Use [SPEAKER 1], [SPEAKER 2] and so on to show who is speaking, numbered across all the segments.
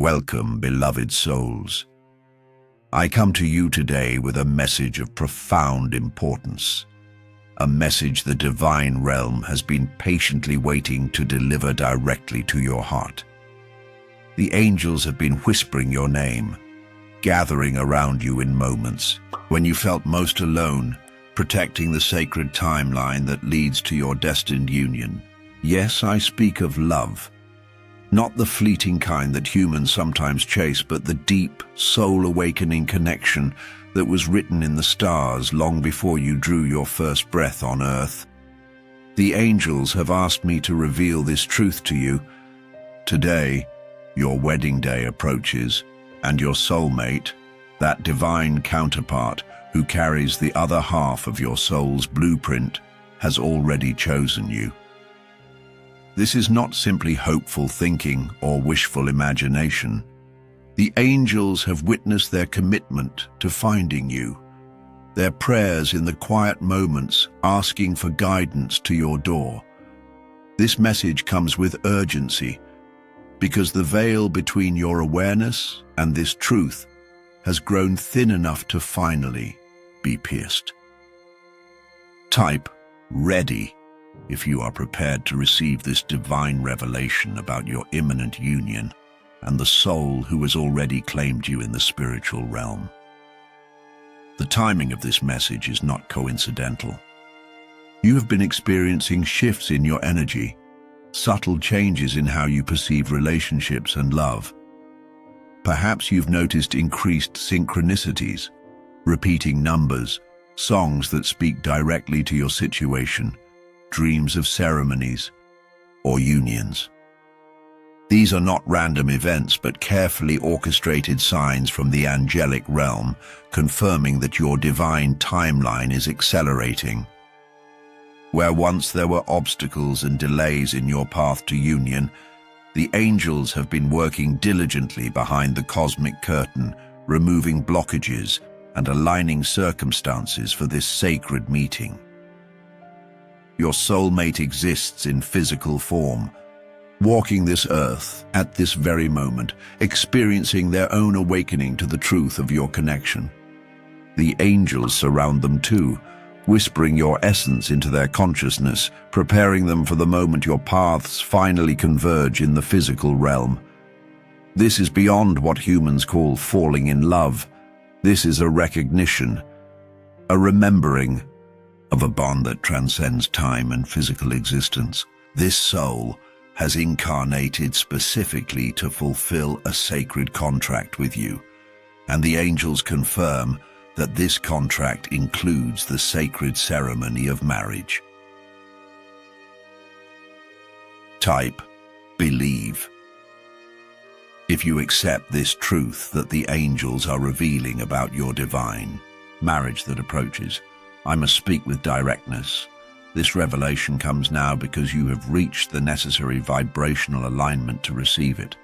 [SPEAKER 1] Welcome, beloved souls. I come to you today with a message of profound importance, a message the divine realm has been patiently waiting to deliver directly to your heart. The angels have been whispering your name, gathering around you in moments when you felt most alone, protecting the sacred timeline that leads to your destined union. Yes, I speak of love. Not the fleeting kind that humans sometimes chase, but the deep, soul-awakening connection that was written in the stars long before you drew your first breath on earth. The angels have asked me to reveal this truth to you. Today, your wedding day approaches, and your soulmate, that divine counterpart who carries the other half of your soul's blueprint, has already chosen you. This is not simply hopeful thinking or wishful imagination. The angels have witnessed their commitment to finding you, their prayers in the quiet moments asking for guidance to your door. This message comes with urgency because the veil between your awareness and this truth has grown thin enough to finally be pierced. Type "ready" if you are prepared to receive this divine revelation about your imminent union and the soul who has already claimed you in the spiritual realm. The timing of this message is not coincidental. You have been experiencing shifts in your energy, subtle changes in how you perceive relationships and love. Perhaps you've noticed increased synchronicities, repeating numbers, songs that speak directly to your situation, dreams of ceremonies or unions. These are not random events, but carefully orchestrated signs from the angelic realm, confirming that your divine timeline is accelerating. Where once there were obstacles and delays in your path to union, the angels have been working diligently behind the cosmic curtain, removing blockages and aligning circumstances for this sacred meeting. Your soulmate exists in physical form, walking this earth at this very moment, experiencing their own awakening to the truth of your connection. The angels surround them too, whispering your essence into their consciousness, preparing them for the moment your paths finally converge in the physical realm. This is beyond what humans call falling in love. This is a recognition, a remembering of a bond that transcends time and physical existence. This soul has incarnated specifically to fulfill a sacred contract with you, and the angels confirm that this contract includes the sacred ceremony of marriage. Type "believe" if you accept this truth that the angels are revealing about your divine marriage that approaches. I must speak with directness. This revelation comes now because you have reached the necessary vibrational alignment to receive it.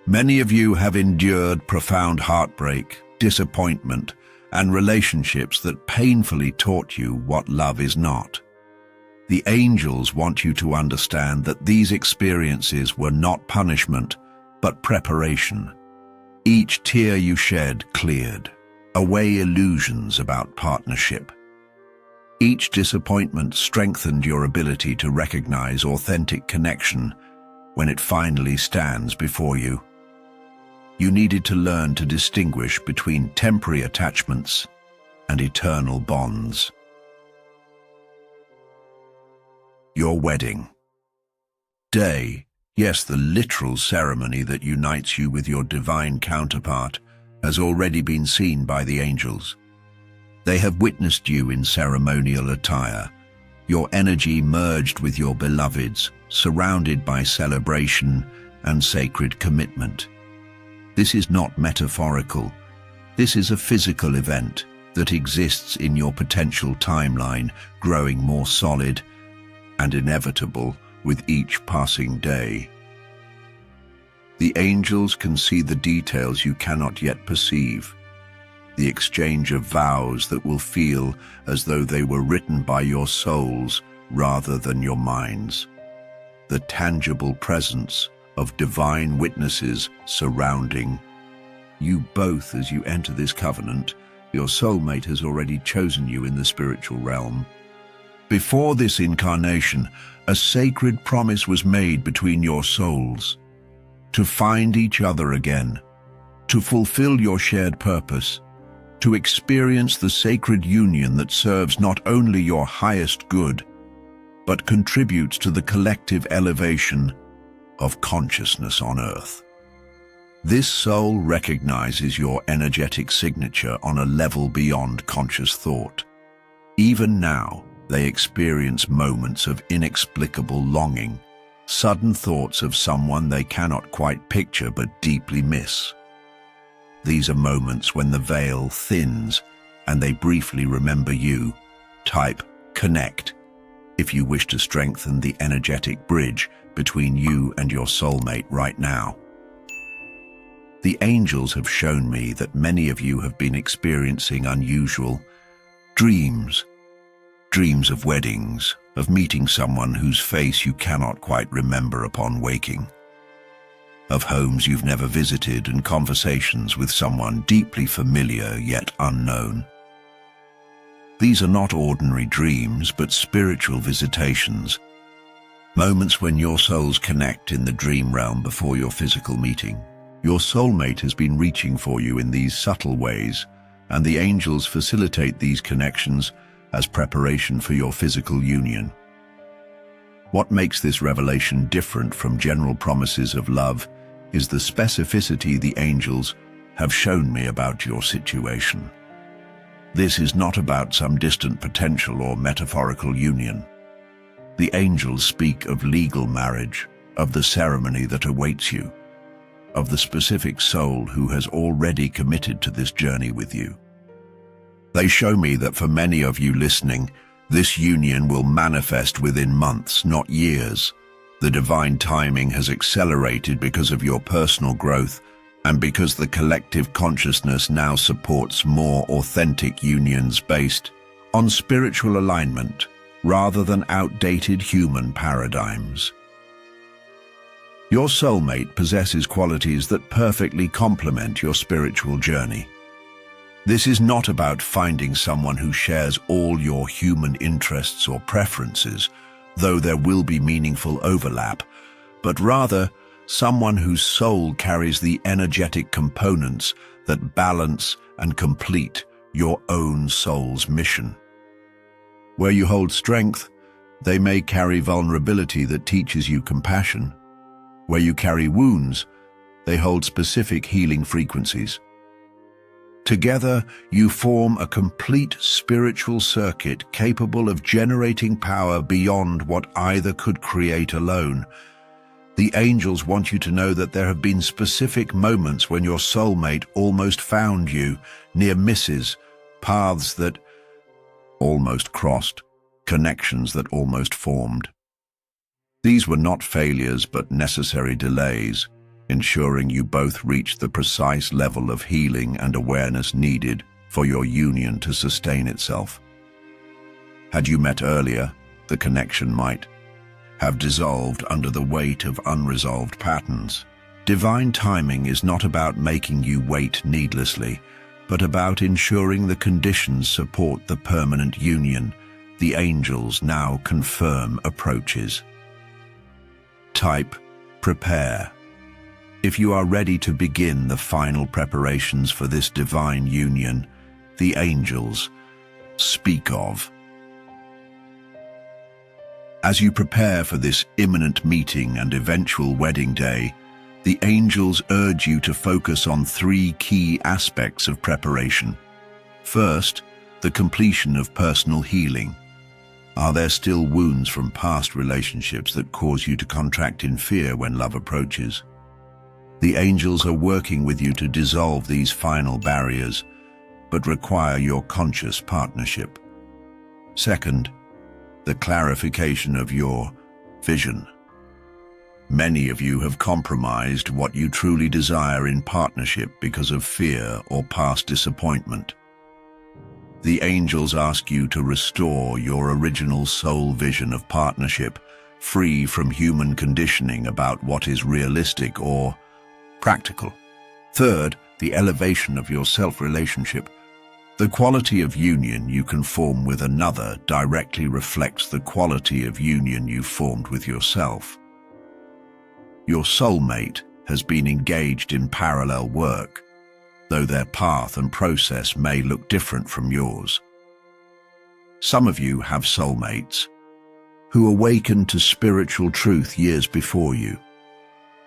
[SPEAKER 1] Many of you have endured profound heartbreak, disappointment, and relationships that painfully taught you what love is not. The angels want you to understand that these experiences were not punishment, but preparation. Each tear you shed cleared away illusions about partnership. Each disappointment strengthened your ability to recognize authentic connection when it finally stands before you. You needed to learn to distinguish between temporary attachments and eternal bonds. Your wedding day, yes, the literal ceremony that unites you with your divine counterpart, has already been seen by the angels. They have witnessed you in ceremonial attire, your energy merged with your beloved's, surrounded by celebration and sacred commitment. This is not metaphorical. This is a physical event that exists in your potential timeline, growing more solid and inevitable with each passing day. The angels can see the details you cannot yet perceive. The exchange of vows that will feel as though they were written by your souls rather than your minds. The tangible presence of divine witnesses surrounding you both as you enter this covenant. Your soulmate has already chosen you in the spiritual realm. Before this incarnation, a sacred promise was made between your souls to find each other again, to fulfill your shared purpose, to experience the sacred union that serves not only your highest good, but contributes to the collective elevation of consciousness on earth. This soul recognizes your energetic signature on a level beyond conscious thought. Even now, they experience moments of inexplicable longing, sudden thoughts of someone they cannot quite picture but deeply miss. These are moments when the veil thins and they briefly remember you. Type connect if you wish to strengthen the energetic bridge between you and your soulmate right now. The angels have shown me that many of you have been experiencing unusual dreams of weddings, of meeting someone whose face you cannot quite remember upon waking, of homes you've never visited and conversations with someone deeply familiar yet unknown. These are not ordinary dreams, but spiritual visitations, moments when your souls connect in the dream realm before your physical meeting. Your soulmate has been reaching for you in these subtle ways, and the angels facilitate these connections as preparation for your physical union. What makes this revelation different from general promises of love is the specificity the angels have shown me about your situation. This is not about some distant potential or metaphorical union. The angels speak of legal marriage, of the ceremony that awaits you, of the specific soul who has already committed to this journey with you. They show me that for many of you listening, this union will manifest within months, not years. The divine timing has accelerated because of your personal growth and because the collective consciousness now supports more authentic unions based on spiritual alignment rather than outdated human paradigms. Your soulmate possesses qualities that perfectly complement your spiritual journey. This is not about finding someone who shares all your human interests or preferences, though there will be meaningful overlap, but rather someone whose soul carries the energetic components that balance and complete your own soul's mission. Where you hold strength, they may carry vulnerability that teaches you compassion. Where you carry wounds, they hold specific healing frequencies. Together, you form a complete spiritual circuit capable of generating power beyond what either could create alone. The angels want you to know that there have been specific moments when your soulmate almost found you, near misses, paths that almost crossed, connections that almost formed. These were not failures but necessary delays, ensuring you both reached the precise level of healing and awareness needed for your union to sustain itself. Had you met earlier, the connection might have dissolved under the weight of unresolved patterns. Divine timing is not about making you wait needlessly, but about ensuring the conditions support the permanent union the angels now confirm approaches. Type prepare if you are ready to begin the final preparations for this divine union the angels speak of. As you prepare for this imminent meeting and eventual wedding day, the angels urge you to focus on three key aspects of preparation. First, the completion of personal healing. Are there still wounds from past relationships that cause you to contract in fear when love approaches? The angels are working with you to dissolve these final barriers, but require your conscious partnership. Second, the clarification of your vision. Many of you have compromised what you truly desire in partnership because of fear or past disappointment. The angels ask you to restore your original soul vision of partnership free from human conditioning about what is realistic or practical. Third, the elevation of your self-relationship. The quality of union you can form with another directly reflects the quality of union you formed with yourself. Your soulmate has been engaged in parallel work, though their path and process may look different from yours. Some of you have soulmates who awakened to spiritual truth years before you.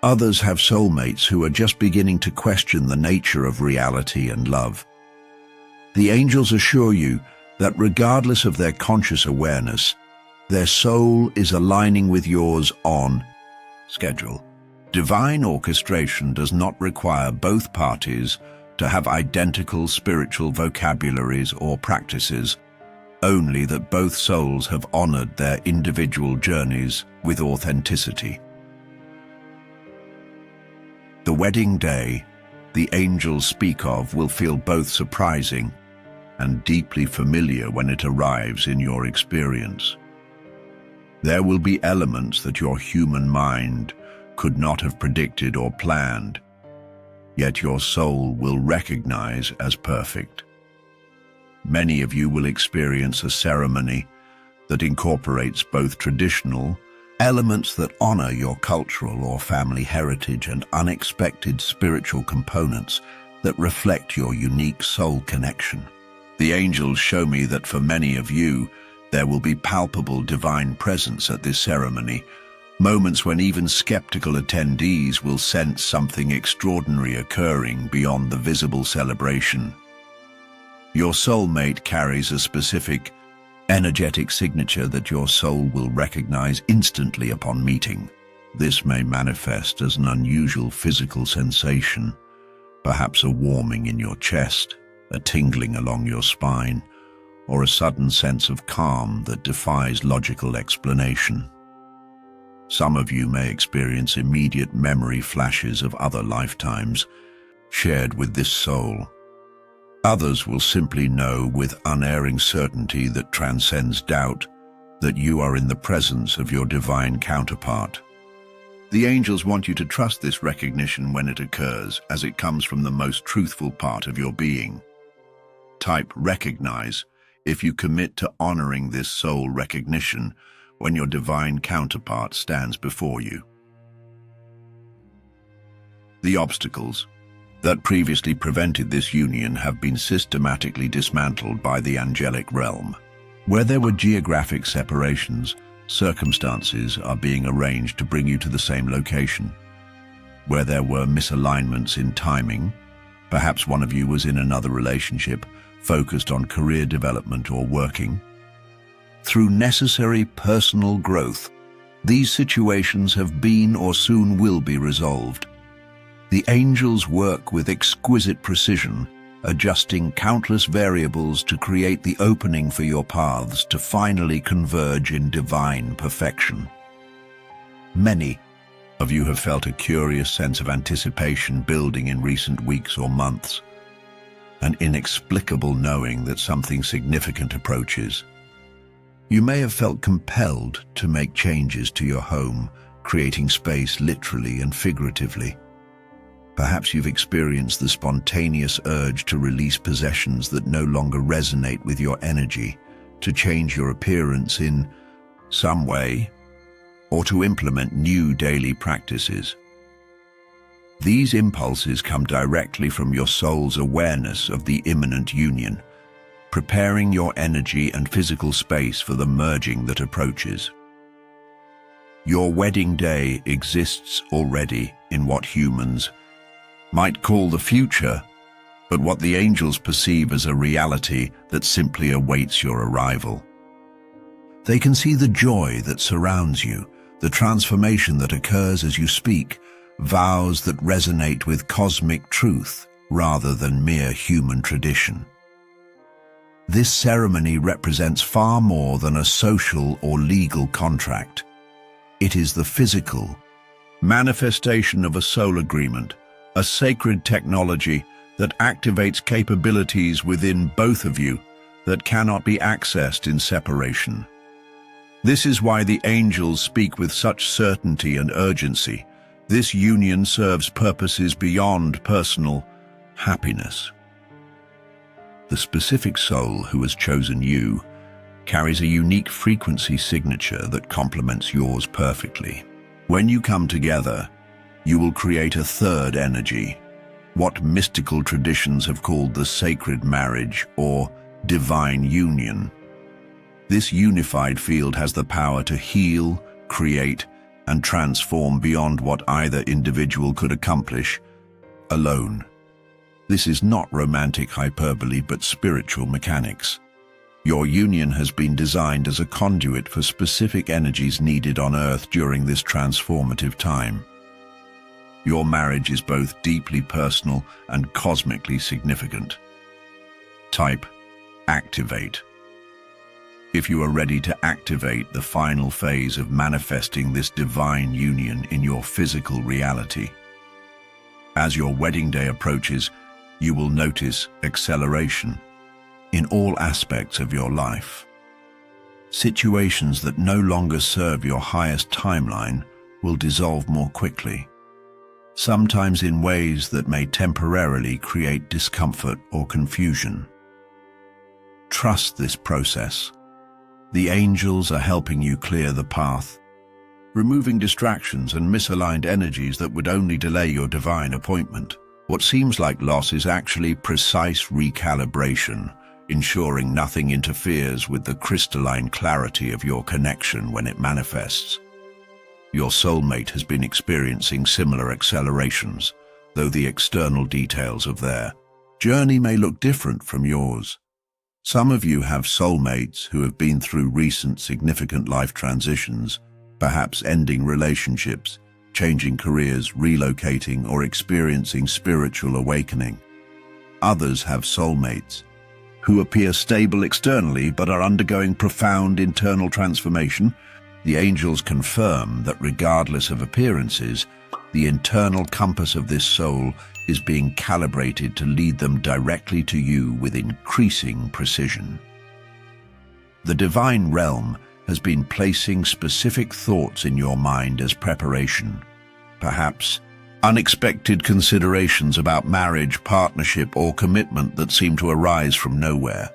[SPEAKER 1] Others have soulmates who are just beginning to question the nature of reality and love. The angels assure you that regardless of their conscious awareness, their soul is aligning with yours on schedule. Divine orchestration does not require both parties to have identical spiritual vocabularies or practices, only that both souls have honored their individual journeys with authenticity. The wedding day the angels speak of will feel both surprising and deeply familiar when it arrives in your experience. There will be elements that your human mind could not have predicted or planned, yet your soul will recognize as perfect. Many of you will experience a ceremony that incorporates both traditional elements that honor your cultural or family heritage and unexpected spiritual components that reflect your unique soul connection. The angels show me that for many of you, there will be palpable divine presence at this ceremony, moments when even skeptical attendees will sense something extraordinary occurring beyond the visible celebration. Your soulmate carries a specific, energetic signature that your soul will recognize instantly upon meeting. This may manifest as an unusual physical sensation, perhaps a warming in your chest, a tingling along your spine, or a sudden sense of calm that defies logical explanation. Some of you may experience immediate memory flashes of other lifetimes shared with this soul. Others will simply know with unerring certainty that transcends doubt that you are in the presence of your divine counterpart. The angels want you to trust this recognition when it occurs, as it comes from the most truthful part of your being. Type recognize if you commit to honoring this soul recognition when your divine counterpart stands before you. The obstacles that previously prevented this union have been systematically dismantled by the angelic realm. Where there were geographic separations, circumstances are being arranged to bring you to the same location. Where there were misalignments in timing, perhaps one of you was in another relationship, focused on career development or working. Through necessary personal growth, these situations have been or soon will be resolved. The angels work with exquisite precision, adjusting countless variables to create the opening for your paths to finally converge in divine perfection. Many of you have felt a curious sense of anticipation building in recent weeks or months, an inexplicable knowing that something significant approaches. You may have felt compelled to make changes to your home, creating space literally and figuratively. Perhaps you've experienced the spontaneous urge to release possessions that no longer resonate with your energy, to change your appearance in some way, or to implement new daily practices. These impulses come directly from your soul's awareness of the imminent union, preparing your energy and physical space for the merging that approaches. Your wedding day exists already in what humans might call the future, but what the angels perceive as a reality that simply awaits your arrival. They can see the joy that surrounds you, the transformation that occurs as you speak, vows that resonate with cosmic truth rather than mere human tradition. This ceremony represents far more than a social or legal contract. It is the physical manifestation of a soul agreement, a sacred technology that activates capabilities within both of you that cannot be accessed in separation. This is why the angels speak with such certainty and urgency. This union serves purposes beyond personal happiness. The specific soul who has chosen you carries a unique frequency signature that complements yours perfectly. When you come together, you will create a third energy, what mystical traditions have called the sacred marriage or divine union. This unified field has the power to heal, create, and transform beyond what either individual could accomplish alone. This is not romantic hyperbole but spiritual mechanics. Your union has been designed as a conduit for specific energies needed on Earth during this transformative time. Your marriage is both deeply personal and cosmically significant. Type: activate. If you are ready to activate the final phase of manifesting this divine union in your physical reality. As your wedding day approaches, you will notice acceleration in all aspects of your life. Situations that no longer serve your highest timeline will dissolve more quickly, sometimes in ways that may temporarily create discomfort or confusion. Trust this process. The angels are helping you clear the path, removing distractions and misaligned energies that would only delay your divine appointment. What seems like loss is actually precise recalibration, ensuring nothing interferes with the crystalline clarity of your connection when it manifests. Your soulmate has been experiencing similar accelerations, though the external details of their journey may look different from yours. Some of you have soulmates who have been through recent significant life transitions, perhaps ending relationships, changing careers, relocating, or experiencing spiritual awakening. Others have soulmates who appear stable externally but are undergoing profound internal transformation. The angels confirm that regardless of appearances, the internal compass of this soul is being calibrated to lead them directly to you with increasing precision. The divine realm has been placing specific thoughts in your mind as preparation. Perhaps unexpected considerations about marriage, partnership, or commitment that seem to arise from nowhere.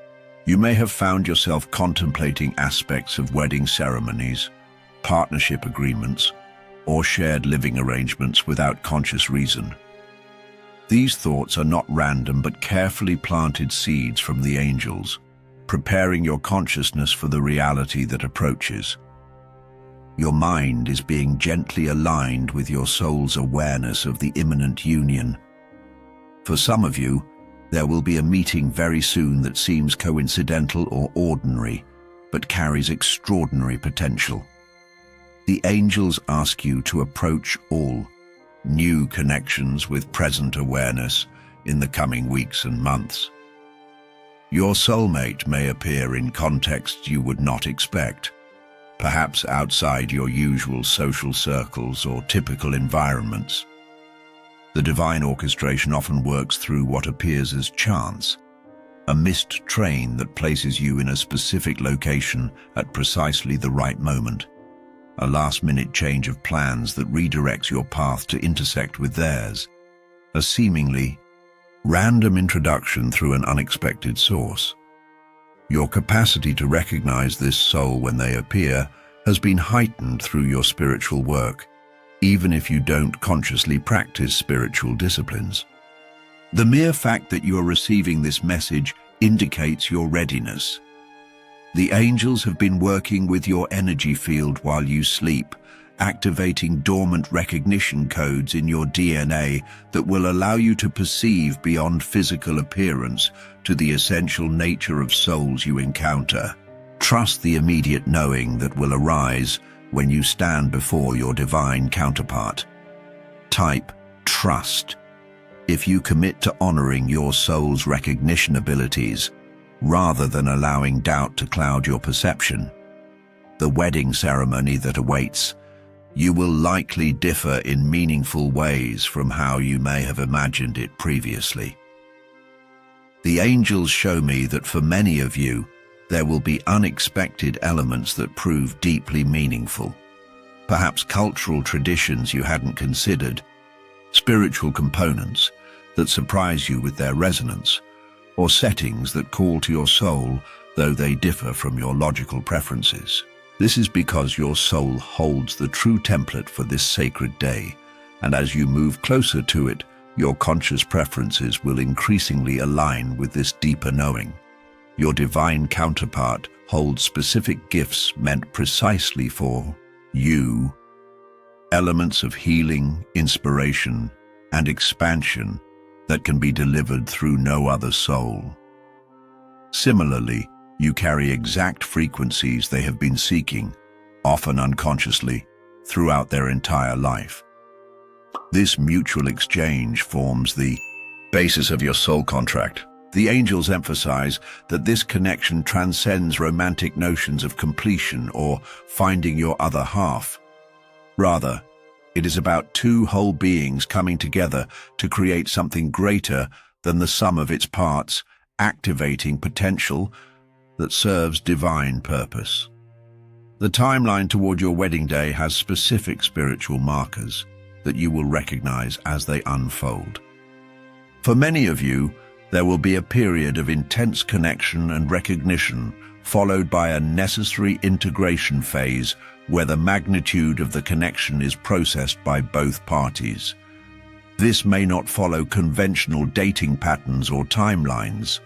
[SPEAKER 1] You may have found yourself contemplating aspects of wedding ceremonies, partnership agreements, or shared living arrangements without conscious reason. These thoughts are not random but carefully planted seeds from the angels, preparing your consciousness for the reality that approaches. Your mind is being gently aligned with your soul's awareness of the imminent union. For some of you, there will be a meeting very soon that seems coincidental or ordinary, but carries extraordinary potential. The angels ask you to approach all new connections with present awareness in the coming weeks and months. Your soulmate may appear in contexts you would not expect, perhaps outside your usual social circles or typical environments. The divine orchestration often works through what appears as chance, a missed train that places you in a specific location at precisely the right moment, a last-minute change of plans that redirects your path to intersect with theirs, a seemingly random introduction through an unexpected source. Your capacity to recognize this soul when they appear has been heightened through your spiritual work, even if you don't consciously practice spiritual disciplines. The mere fact that you are receiving this message indicates your readiness. The angels have been working with your energy field while you sleep, activating dormant recognition codes in your DNA that will allow you to perceive beyond physical appearance to the essential nature of souls you encounter. Trust the immediate knowing that will arise when you stand before your divine counterpart. Type trust. If you commit to honoring your soul's recognition abilities, rather than allowing doubt to cloud your perception, the wedding ceremony that awaits, you will likely differ in meaningful ways from how you may have imagined it previously. The angels show me that for many of you, there will be unexpected elements that prove deeply meaningful. Perhaps cultural traditions you hadn't considered, spiritual components that surprise you with their resonance, or settings that call to your soul though they differ from your logical preferences. This is because your soul holds the true template for this sacred day, and as you move closer to it, your conscious preferences will increasingly align with this deeper knowing. Your divine counterpart holds specific gifts meant precisely for you, elements of healing, inspiration, and expansion that can be delivered through no other soul. Similarly, you carry exact frequencies they have been seeking, often unconsciously, throughout their entire life. This mutual exchange forms the basis of your soul contract. The angels emphasize that this connection transcends romantic notions of completion or finding your other half. Rather, it is about two whole beings coming together to create something greater than the sum of its parts, activating potential that serves divine purpose. The timeline toward your wedding day has specific spiritual markers that you will recognize as they unfold. For many of you, there will be a period of intense connection and recognition, followed by a necessary integration phase where the magnitude of the connection is processed by both parties. This may not follow conventional dating patterns or timelines.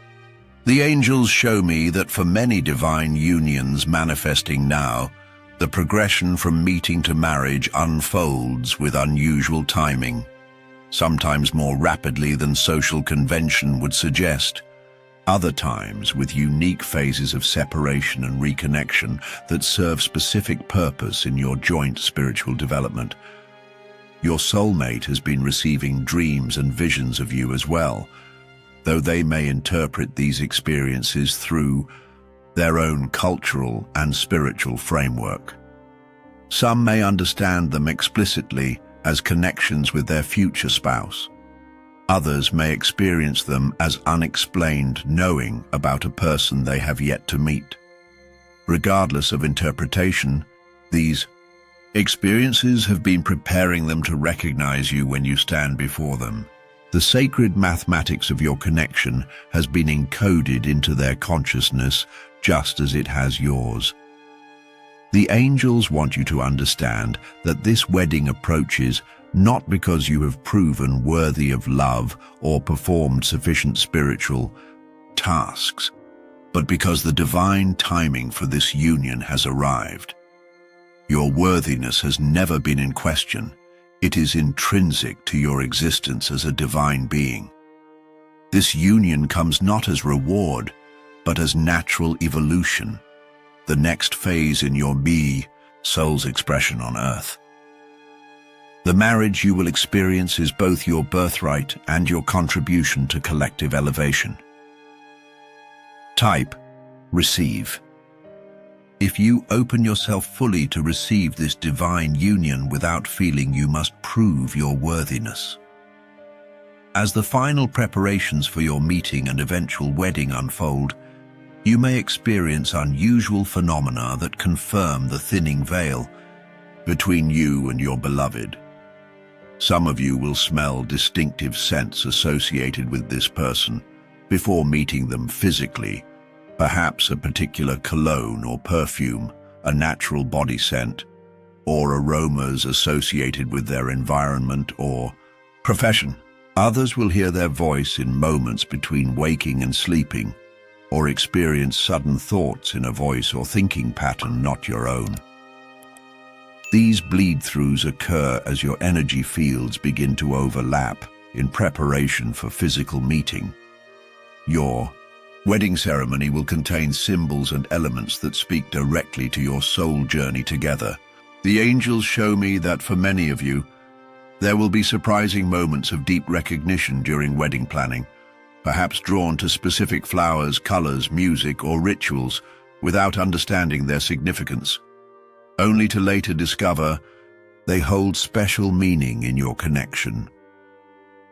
[SPEAKER 1] The angels show me that for many divine unions manifesting now, the progression from meeting to marriage unfolds with unusual timing, sometimes more rapidly than social convention would suggest, other times with unique phases of separation and reconnection that serve specific purpose in your joint spiritual development. Your soulmate has been receiving dreams and visions of you as well, though they may interpret these experiences through their own cultural and spiritual framework. Some may understand them explicitly as connections with their future spouse. Others may experience them as unexplained knowing about a person they have yet to meet. Regardless of interpretation, these experiences have been preparing them to recognize you when you stand before them. The sacred mathematics of your connection has been encoded into their consciousness just as it has yours. The angels want you to understand that this wedding approaches not because you have proven worthy of love or performed sufficient spiritual tasks, but because the divine timing for this union has arrived. Your worthiness has never been in question. It is intrinsic to your existence as a divine being. This union comes not as reward, but as natural evolution, the next phase in your soul's expression on earth. The marriage you will experience is both your birthright and your contribution to collective elevation. Type: receive. If you open yourself fully to receive this divine union without feeling you must prove your worthiness. As the final preparations for your meeting and eventual wedding unfold, you may experience unusual phenomena that confirm the thinning veil between you and your beloved. Some of you will smell distinctive scents associated with this person before meeting them physically, perhaps a particular cologne or perfume, a natural body scent, or aromas associated with their environment or profession. Others will hear their voice in moments between waking and sleeping, or experience sudden thoughts in a voice or thinking pattern not your own. These bleed-throughs occur as your energy fields begin to overlap in preparation for physical meeting. Your wedding ceremony will contain symbols and elements that speak directly to your soul journey together. The angels show me that for many of you, there will be surprising moments of deep recognition during wedding planning, perhaps drawn to specific flowers, colors, music, or rituals without understanding their significance, only to later discover they hold special meaning in your connection.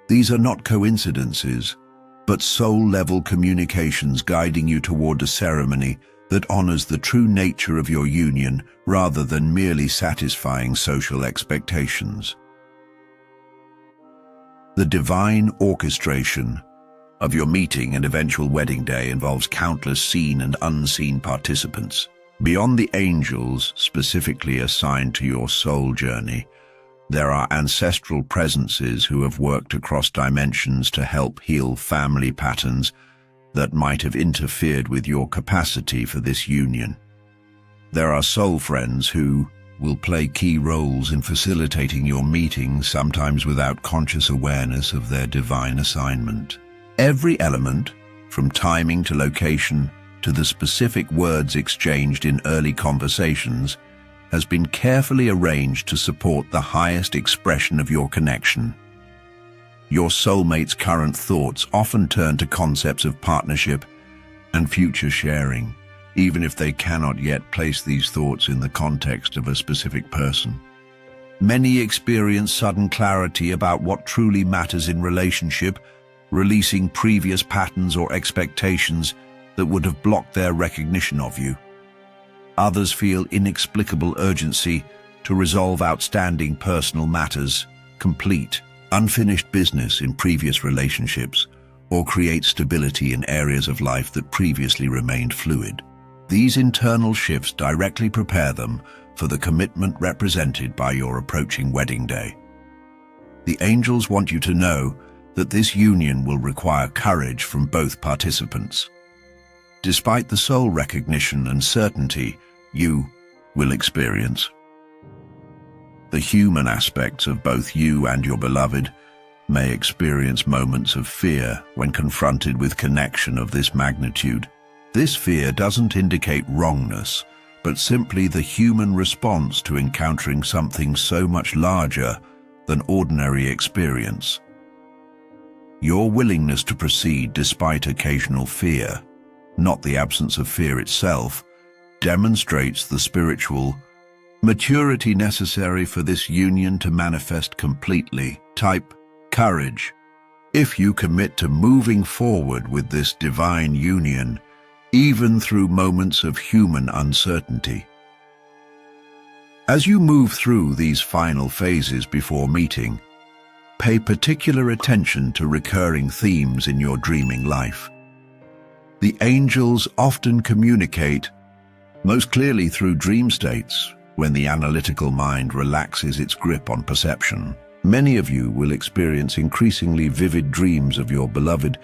[SPEAKER 1] These are not coincidences, but soul-level communications guiding you toward a ceremony that honors the true nature of your union rather than merely satisfying social expectations. The divine orchestration of your meeting and eventual wedding day involves countless seen and unseen participants. Beyond the angels specifically assigned to your soul journey, there are ancestral presences who have worked across dimensions to help heal family patterns that might have interfered with your capacity for this union. There are soul friends who will play key roles in facilitating your meeting, sometimes without conscious awareness of their divine assignment. Every element, from timing to location to the specific words exchanged in early conversations, has been carefully arranged to support the highest expression of your connection. Your soulmate's current thoughts often turn to concepts of partnership and future sharing, even if they cannot yet place these thoughts in the context of a specific person. Many experience sudden clarity about what truly matters in relationship, releasing previous patterns or expectations that would have blocked their recognition of you. Others feel inexplicable urgency to resolve outstanding personal matters, complete unfinished business in previous relationships, or create stability in areas of life that previously remained fluid. These internal shifts directly prepare them for the commitment represented by your approaching wedding day. The angels want you to know that this union will require courage from both participants. Despite the soul recognition and certainty you will experience, the human aspects of both you and your beloved may experience moments of fear when confronted with connection of this magnitude. This fear doesn't indicate wrongness, but simply the human response to encountering something so much larger than ordinary experience. Your willingness to proceed despite occasional fear, not the absence of fear itself, demonstrates the spiritual maturity necessary for this union to manifest completely. Type courage. If you commit to moving forward with this divine union, even through moments of human uncertainty. As you move through these final phases before meeting, pay particular attention to recurring themes in your dreaming life. The angels often communicate most clearly through dream states when the analytical mind relaxes its grip on perception. Many of you will experience increasingly vivid dreams of your beloved,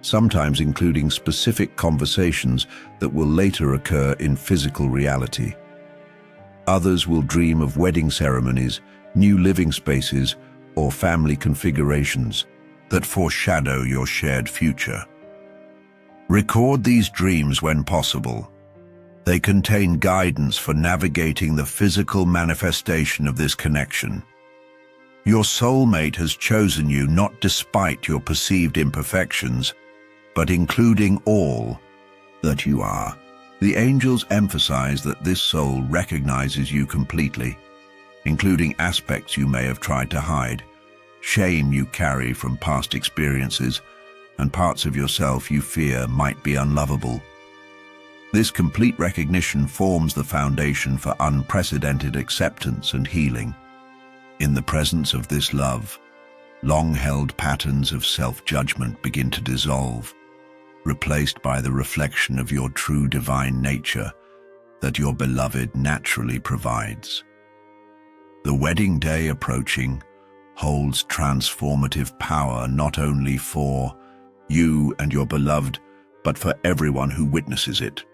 [SPEAKER 1] sometimes including specific conversations that will later occur in physical reality. Others will dream of wedding ceremonies, new living spaces, or family configurations that foreshadow your shared future. Record these dreams when possible. They contain guidance for navigating the physical manifestation of this connection. Your soulmate has chosen you not despite your perceived imperfections, but including all that you are. The angels emphasize that this soul recognizes you completely, including aspects you may have tried to hide, shame you carry from past experiences, and parts of yourself you fear might be unlovable. This complete recognition forms the foundation for unprecedented acceptance and healing. In the presence of this love, long-held patterns of self-judgment begin to dissolve, replaced by the reflection of your true divine nature that your beloved naturally provides. The wedding day approaching holds transformative power not only for you and your beloved, but for everyone who witnesses it.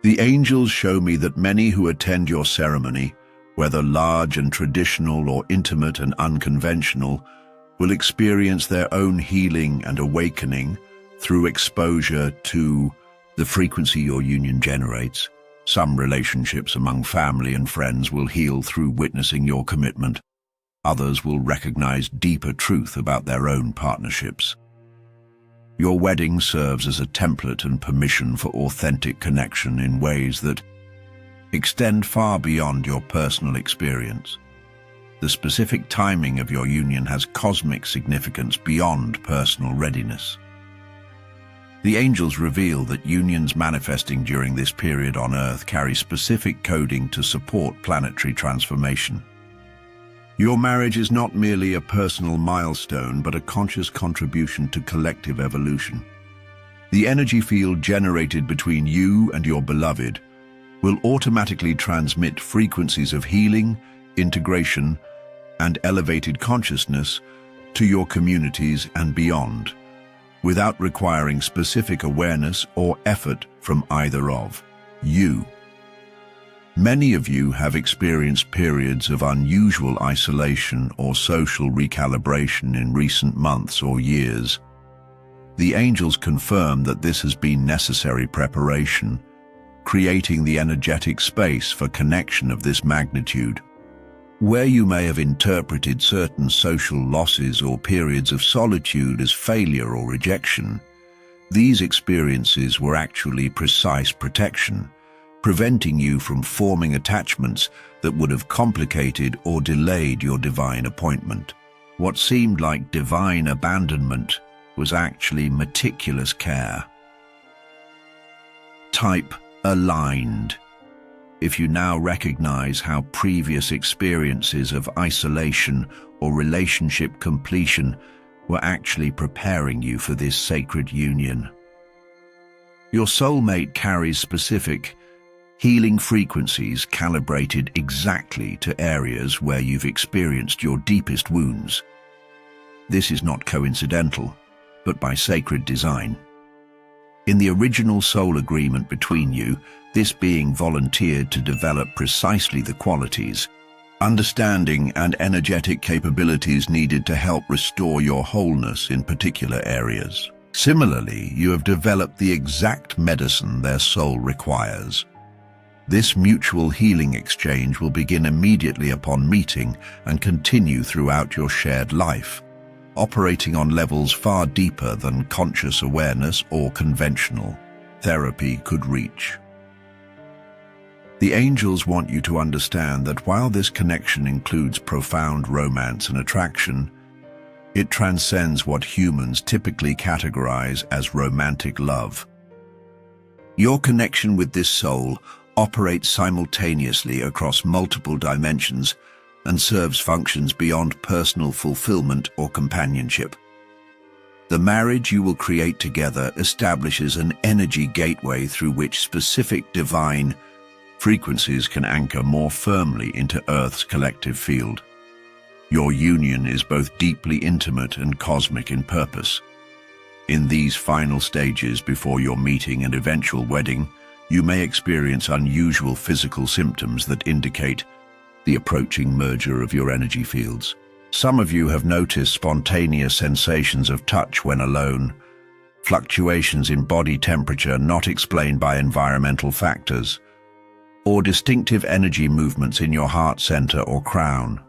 [SPEAKER 1] The angels show me that many who attend your ceremony, whether large and traditional or intimate and unconventional, will experience their own healing and awakening through exposure to the frequency your union generates. Some relationships among family and friends will heal through witnessing your commitment. Others will recognize deeper truth about their own partnerships. Your wedding serves as a template and permission for authentic connection in ways that extend far beyond your personal experience. The specific timing of your union has cosmic significance beyond personal readiness. The angels reveal that unions manifesting during this period on Earth carry specific coding to support planetary transformation. Your marriage is not merely a personal milestone, but a conscious contribution to collective evolution. The energy field generated between you and your beloved will automatically transmit frequencies of healing, integration, and elevated consciousness to your communities and beyond, without requiring specific awareness or effort from either of you. Many of you have experienced periods of unusual isolation or social recalibration in recent months or years. The angels confirm that this has been necessary preparation, creating the energetic space for connection of this magnitude. Where you may have interpreted certain social losses or periods of solitude as failure or rejection, these experiences were actually precise protection, preventing you from forming attachments that would have complicated or delayed your divine appointment. What seemed like divine abandonment was actually meticulous care. Type aligned. If you now recognize how previous experiences of isolation or relationship completion were actually preparing you for this sacred union. Your soulmate carries specific healing frequencies calibrated exactly to areas where you've experienced your deepest wounds. This is not coincidental, but by sacred design. In the original soul agreement between you, this being volunteered to develop precisely the qualities, understanding, and energetic capabilities needed to help restore your wholeness in particular areas. Similarly, you have developed the exact medicine their soul requires. This mutual healing exchange will begin immediately upon meeting and continue throughout your shared life, operating on levels far deeper than conscious awareness or conventional therapy could reach. The angels want you to understand that while this connection includes profound romance and attraction, it transcends what humans typically categorize as romantic love. Your connection with this soul operates simultaneously across multiple dimensions and serves functions beyond personal fulfillment or companionship. The marriage you will create together establishes an energy gateway through which specific divine frequencies can anchor more firmly into Earth's collective field. Your union is both deeply intimate and cosmic in purpose. In these final stages before your meeting and eventual wedding, you may experience unusual physical symptoms that indicate the approaching merger of your energy fields. Some of you have noticed spontaneous sensations of touch when alone, fluctuations in body temperature not explained by environmental factors, or distinctive energy movements in your heart center or crown.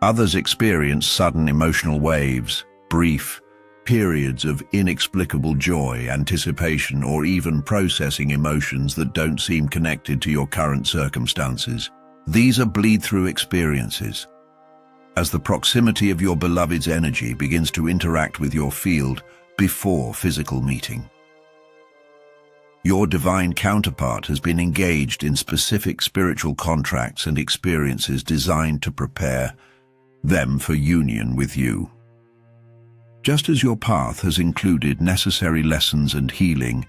[SPEAKER 1] Others experience sudden emotional waves, brief periods of inexplicable joy, anticipation, or even processing emotions that don't seem connected to your current circumstances. These are bleed-through experiences, as the proximity of your beloved's energy begins to interact with your field before physical meeting. Your divine counterpart has been engaged in specific spiritual contracts and experiences designed to prepare them for union with you. Just as your path has included necessary lessons and healing,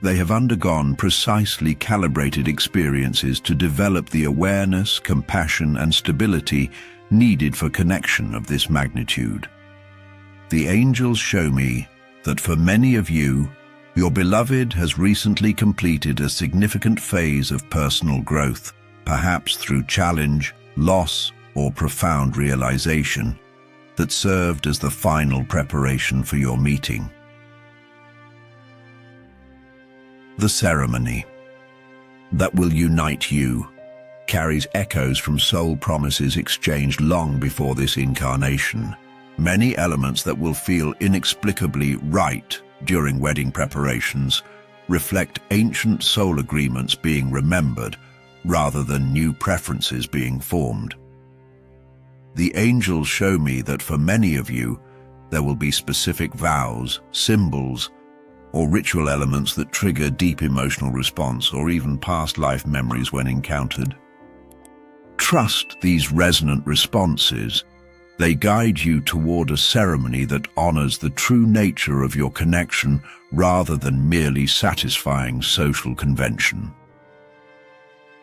[SPEAKER 1] they have undergone precisely calibrated experiences to develop the awareness, compassion, and stability needed for connection of this magnitude. The angels show me that for many of you, your beloved has recently completed a significant phase of personal growth, perhaps through challenge, loss, or profound realization, that served as the final preparation for your meeting. The ceremony that will unite you carries echoes from soul promises exchanged long before this incarnation. Many elements that will feel inexplicably right during wedding preparations reflect ancient soul agreements being remembered rather than new preferences being formed. The angels show me that for many of you, there will be specific vows, symbols, or ritual elements that trigger deep emotional response or even past life memories when encountered. Trust these resonant responses. They guide you toward a ceremony that honors the true nature of your connection rather than merely satisfying social convention.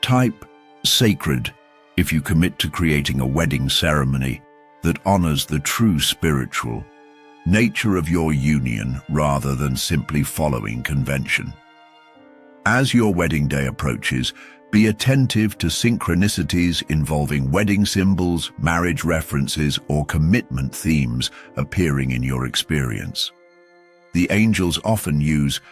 [SPEAKER 1] Type sacred if you commit to creating a wedding ceremony that honors the true spiritual nature of your union rather than simply following convention. As your wedding day approaches, be attentive to synchronicities involving wedding symbols, marriage references, or commitment themes appearing in your experience. The angels often use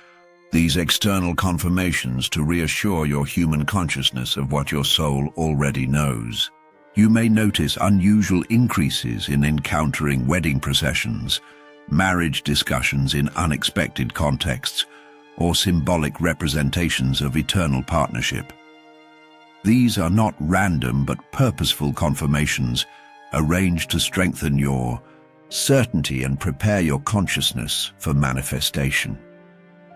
[SPEAKER 1] these external confirmations to reassure your human consciousness of what your soul already knows. You may notice unusual increases in encountering wedding processions, marriage discussions in unexpected contexts, or symbolic representations of eternal partnership. These are not random but purposeful confirmations arranged to strengthen your certainty and prepare your consciousness for manifestation.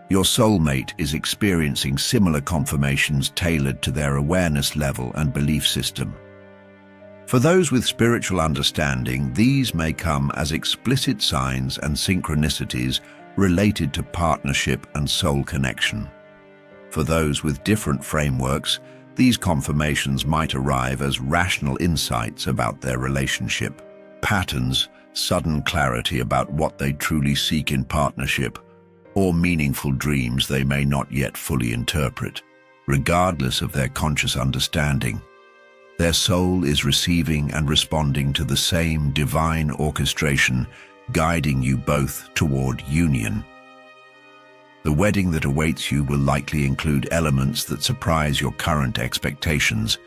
[SPEAKER 1] Your soulmate is experiencing similar confirmations tailored to their awareness level and belief system. For those with spiritual understanding, these may come as explicit signs and synchronicities related to partnership and soul connection. For those with different frameworks, these confirmations might arrive as rational insights about their relationship, patterns, sudden clarity about what they truly seek in partnership, or meaningful dreams they may not yet fully interpret. Regardless of their conscious understanding, their soul is receiving and responding to the same divine orchestration, guiding you both toward union. The wedding that awaits you will likely include elements that surprise your current expectations,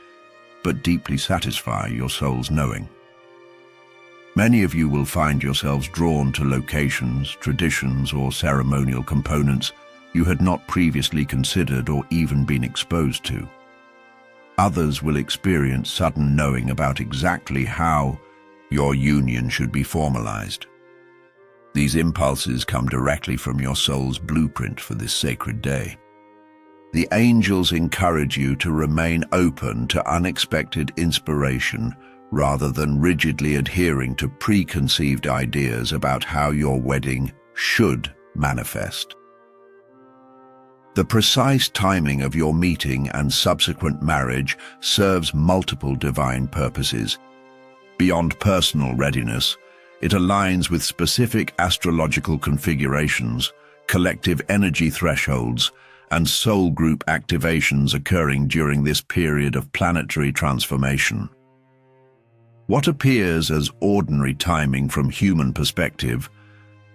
[SPEAKER 1] but deeply satisfy your soul's knowing. Many of you will find yourselves drawn to locations, traditions, or ceremonial components you had not previously considered or even been exposed to. Others will experience sudden knowing about exactly how your union should be formalized. These impulses come directly from your soul's blueprint for this sacred day. The angels encourage you to remain open to unexpected inspiration rather than rigidly adhering to preconceived ideas about how your wedding should manifest. The precise timing of your meeting and subsequent marriage serves multiple divine purposes. Beyond personal readiness, it aligns with specific astrological configurations, collective energy thresholds, and soul group activations occurring during this period of planetary transformation. What appears as ordinary timing from human perspective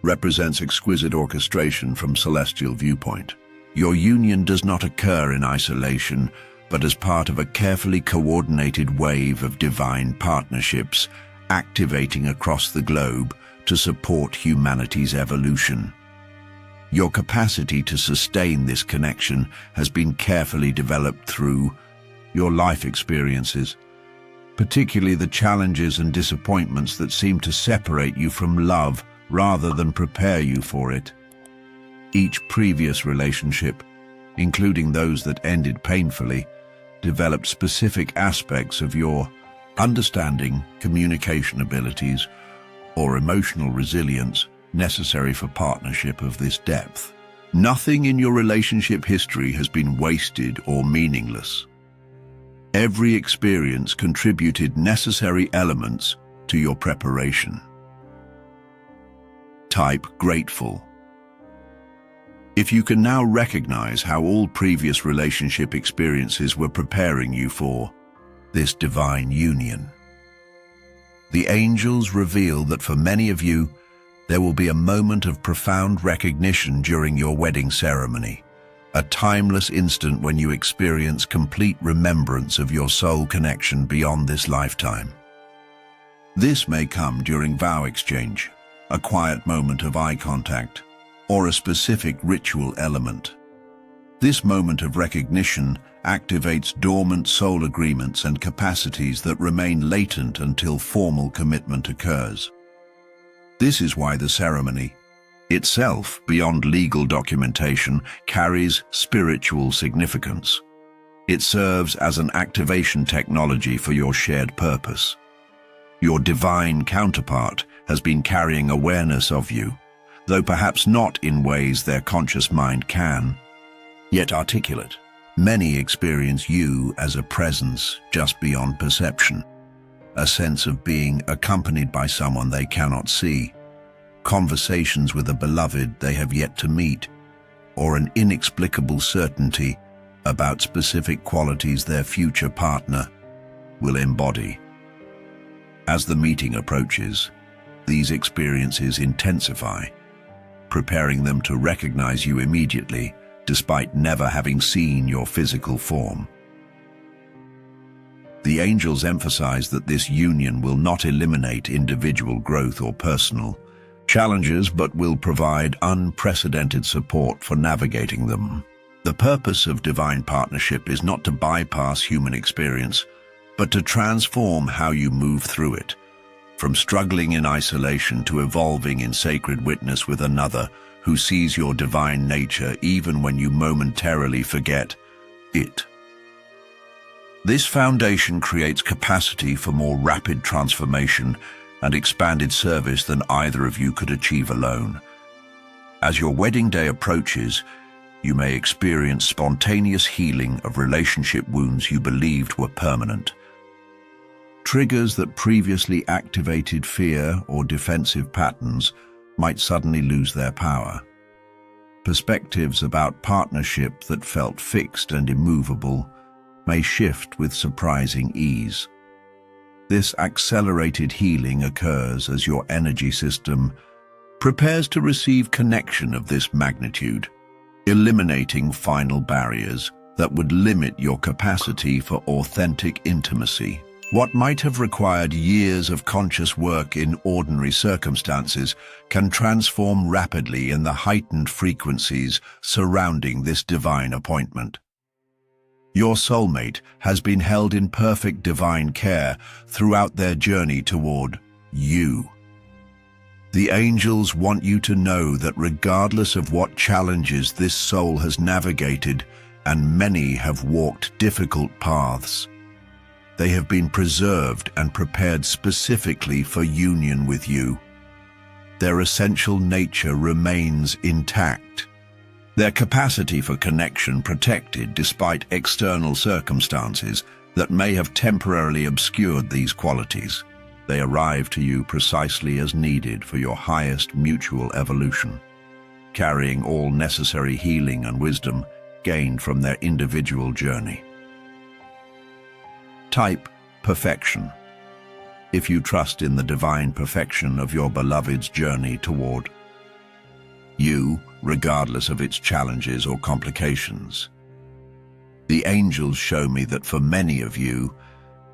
[SPEAKER 1] represents exquisite orchestration from celestial viewpoint. Your union does not occur in isolation, but as part of a carefully coordinated wave of divine partnerships activating across the globe to support humanity's evolution. Your capacity to sustain this connection has been carefully developed through your life experiences, particularly the challenges and disappointments that seem to separate you from love rather than prepare you for it. Each previous relationship, including those that ended painfully, developed specific aspects of your understanding, communication abilities, or emotional resilience necessary for partnership of this depth. Nothing in your relationship history has been wasted or meaningless. Every experience contributed necessary elements to your preparation. Type grateful. If you can now recognize how all previous relationship experiences were preparing you for this divine union. The angels reveal that for many of you, there will be a moment of profound recognition during your wedding ceremony, a timeless instant when you experience complete remembrance of your soul connection beyond this lifetime. This may come during vow exchange, a quiet moment of eye contact, or a specific ritual element. This moment of recognition activates dormant soul agreements and capacities that remain latent until formal commitment occurs. This is why the ceremony, itself, beyond legal documentation, carries spiritual significance. It serves as an activation technology for your shared purpose. Your divine counterpart has been carrying awareness of you, though perhaps not in ways their conscious mind can, yet articulate. Many experience you as a presence just beyond perception, a sense of being accompanied by someone they cannot see, conversations with a beloved they have yet to meet, or an inexplicable certainty about specific qualities their future partner will embody. As the meeting approaches, these experiences intensify, preparing them to recognize you immediately, despite never having seen your physical form. The angels emphasize that this union will not eliminate individual growth or personal challenges, but will provide unprecedented support for navigating them. The purpose of divine partnership is not to bypass human experience, but to transform how you move through it, from struggling in isolation to evolving in sacred witness with another who sees your divine nature even when you momentarily forget it. This foundation creates capacity for more rapid transformation and expanded service than either of you could achieve alone. As your wedding day approaches, you may experience spontaneous healing of relationship wounds you believed were permanent. Triggers that previously activated fear or defensive patterns might suddenly lose their power. Perspectives about partnership that felt fixed and immovable may shift with surprising ease. This accelerated healing occurs as your energy system prepares to receive connection of this magnitude, eliminating final barriers that would limit your capacity for authentic intimacy. What might have required years of conscious work in ordinary circumstances can transform rapidly in the heightened frequencies surrounding this divine appointment. Your soulmate has been held in perfect divine care throughout their journey toward you. The angels want you to know that regardless of what challenges this soul has navigated, and many have walked difficult paths, they have been preserved and prepared specifically for union with you. Their essential nature remains intact, their capacity for connection protected despite external circumstances that may have temporarily obscured these qualities. They arrive to you precisely as needed for your highest mutual evolution, carrying all necessary healing and wisdom gained from their individual journey. Type: perfection. If you trust in the divine perfection of your beloved's journey toward you, regardless of its challenges or complications. The angels show me that for many of you,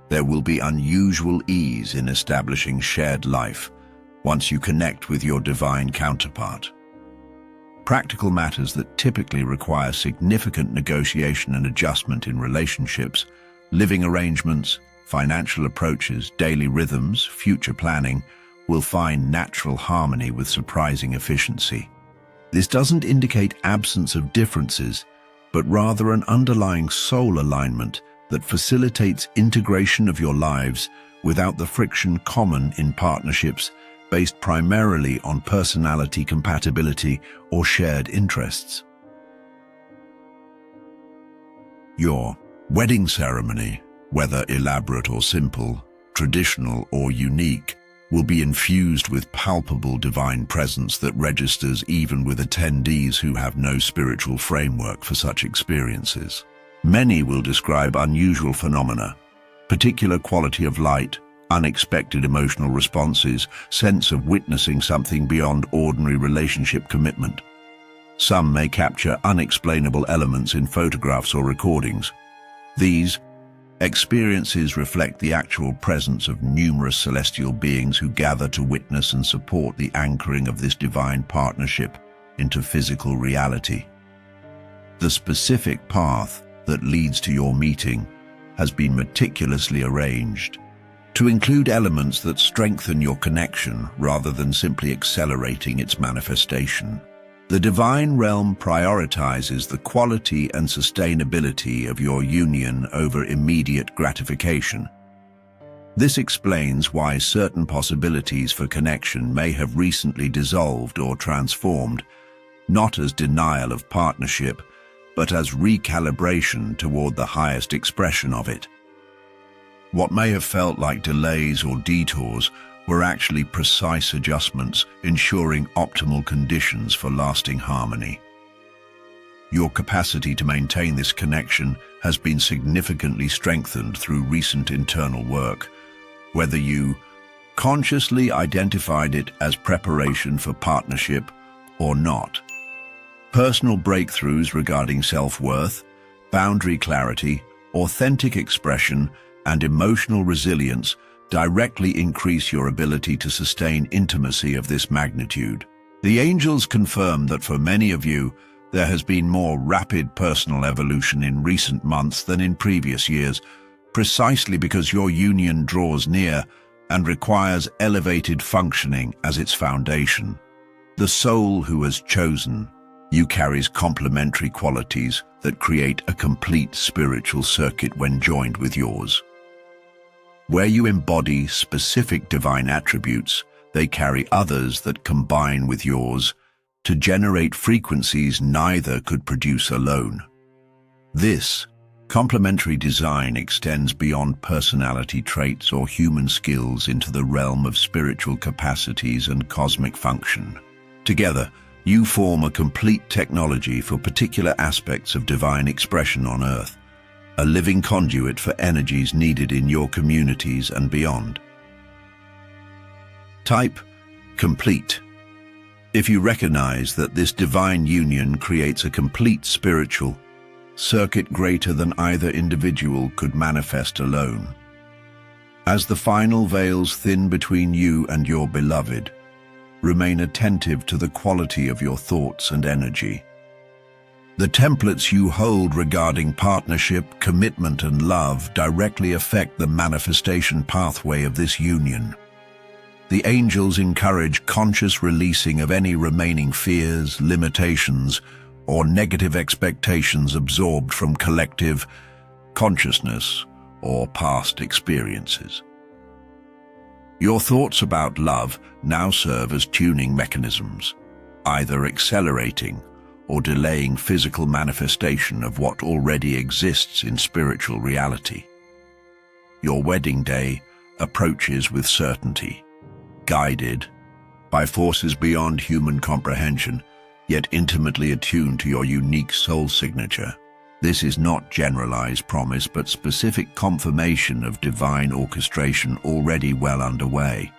[SPEAKER 1] there will be unusual ease in establishing shared life once you connect with your divine counterpart. Practical matters that typically require significant negotiation and adjustment in relationships, living arrangements, financial approaches, daily rhythms, future planning, will find natural harmony with surprising efficiency. This doesn't indicate absence of differences, but rather an underlying soul alignment that facilitates integration of your lives without the friction common in partnerships based primarily on personality compatibility or shared interests. Your wedding ceremony, whether elaborate or simple, traditional or unique, will be infused with palpable divine presence that registers even with attendees who have no spiritual framework for such experiences. Many will describe unusual phenomena, particular quality of light, unexpected emotional responses, sense of witnessing something beyond ordinary relationship commitment. Some may capture unexplainable elements in photographs or recordings. These experiences reflect the actual presence of numerous celestial beings who gather to witness and support the anchoring of this divine partnership into physical reality. The specific path that leads to your meeting has been meticulously arranged, to include elements that strengthen your connection rather than simply accelerating its manifestation. The divine realm prioritizes the quality and sustainability of your union over immediate gratification. This explains why certain possibilities for connection may have recently dissolved or transformed, not as denial of partnership, but as recalibration toward the highest expression of it. What may have felt like delays or detours were actually precise adjustments, ensuring optimal conditions for lasting harmony. Your capacity to maintain this connection has been significantly strengthened through recent internal work, whether you consciously identified it as preparation for partnership or not. Personal breakthroughs regarding self-worth, boundary clarity, authentic expression, and emotional resilience directly increase your ability to sustain intimacy of this magnitude. The angels confirm that for many of you, there has been more rapid personal evolution in recent months than in previous years, precisely because your union draws near and requires elevated functioning as its foundation. The soul who has chosen you carries complementary qualities that create a complete spiritual circuit when joined with yours. Where you embody specific divine attributes, they carry others that combine with yours to generate frequencies neither could produce alone. This complementary design extends beyond personality traits or human skills into the realm of spiritual capacities and cosmic function. Together, you form a complete technology for particular aspects of divine expression on Earth, a living conduit for energies needed in your communities and beyond. Type: complete. If you recognize that this divine union creates a complete spiritual circuit greater than either individual could manifest alone. As the final veils thin between you and your beloved, remain attentive to the quality of your thoughts and energy. The templates you hold regarding partnership, commitment, and love directly affect the manifestation pathway of this union. The angels encourage conscious releasing of any remaining fears, limitations, or negative expectations absorbed from collective consciousness or past experiences. Your thoughts about love now serve as tuning mechanisms, either accelerating or delaying physical manifestation of what already exists in spiritual reality. Your wedding day approaches with certainty, guided by forces beyond human comprehension, yet intimately attuned to your unique soul signature. This is not generalized promise, but specific confirmation of divine orchestration already well underway.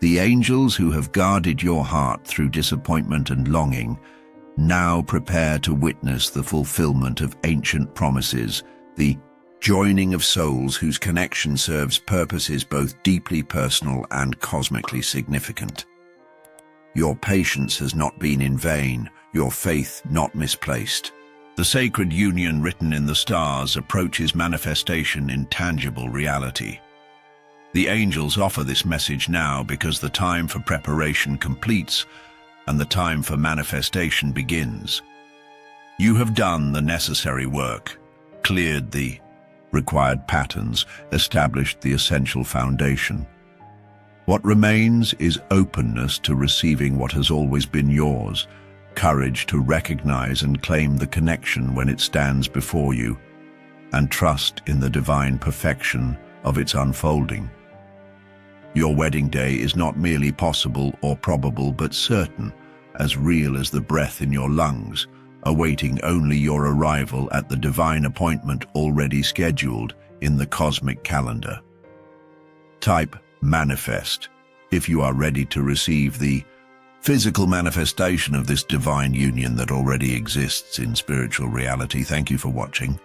[SPEAKER 1] The angels who have guarded your heart through disappointment and longing now prepare to witness the fulfillment of ancient promises, the joining of souls whose connection serves purposes both deeply personal and cosmically significant. Your patience has not been in vain, your faith not misplaced. The sacred union written in the stars approaches manifestation in tangible reality. The angels offer this message now because the time for preparation completes and the time for manifestation begins. You have done the necessary work, cleared the required patterns, established the essential foundation. What remains is openness to receiving what has always been yours, courage to recognize and claim the connection when it stands before you, and trust in the divine perfection of its unfolding. Your wedding day is not merely possible or probable, but certain, as real as the breath in your lungs, awaiting only your arrival at the divine appointment already scheduled in the cosmic calendar. Type manifest if you are ready to receive the physical manifestation of this divine union that already exists in spiritual reality. Thank you for watching.